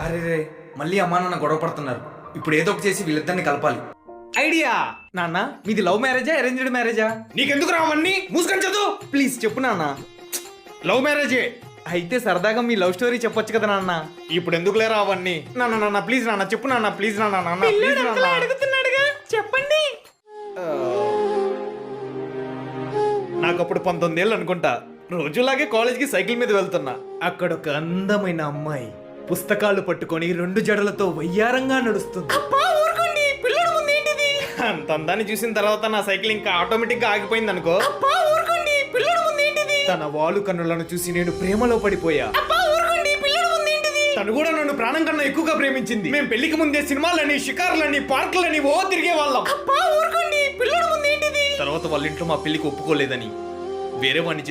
అరే రే మళ్ళీ అమ్మా నాన్న గొడవ పడుతున్నారు. ఇప్పుడు ఏదో ఒకటి చేసి వీళ్ళిద్దరిని కలపాలి. ఐడియా నాన్న, మీది లవ్ మ్యారేజా అరేంజ్డ్ మ్యారేజా? నీకెందుకు రావన్నీ మూసుకొని చదువు. ప్లీజ్ చెప్పు నాన్న. లవ్ మ్యారేజే. అయితే సరదాగా మీ లవ్ స్టోరీ చెప్పొచ్చు కదా నాన్న. ఇప్పుడు ఎందుకు లేరా అవన్నీ? నాన్న ప్లీజ్ నాన్న చెప్పు నాన్న, ప్లీజ్ నాన్న ప్లీజ్ నాన్న. అడుగుతున్నాడుగా, చెప్పండి. నాకు అప్పుడు 19 ఏళ్ళు అనుకుంటా. రోజులాగే కాలేజ్కి సైకిల్ మీద వెళ్తున్నా. అక్కడ ఒక అందమైన అమ్మాయి పుస్తకాలు పట్టుకొని 2 జడలతో వయ్యారంగా నడుస్తుంది. అంత అందాన్ని చూసిన తర్వాత నా సైకిల్ ఇంకా ఆటోమేటిక్ గా ఆగిపోయింది అనుకో. తన వాలు కన్నులను చూసి నేను ప్రేమలో పడిపోయా. తను కూడా నన్ను ప్రాణం కన్నా ఎక్కువగా ప్రేమించింది. మేము పెళ్లికి ముందే సినిమాలని, షికార్లని, పార్కులని తిరిగే వాళ్ళం. తర్వాత వాళ్ళ ఇంట్లో మా పెళ్లికి ఒప్పుకోలేదని వేరే వాడిని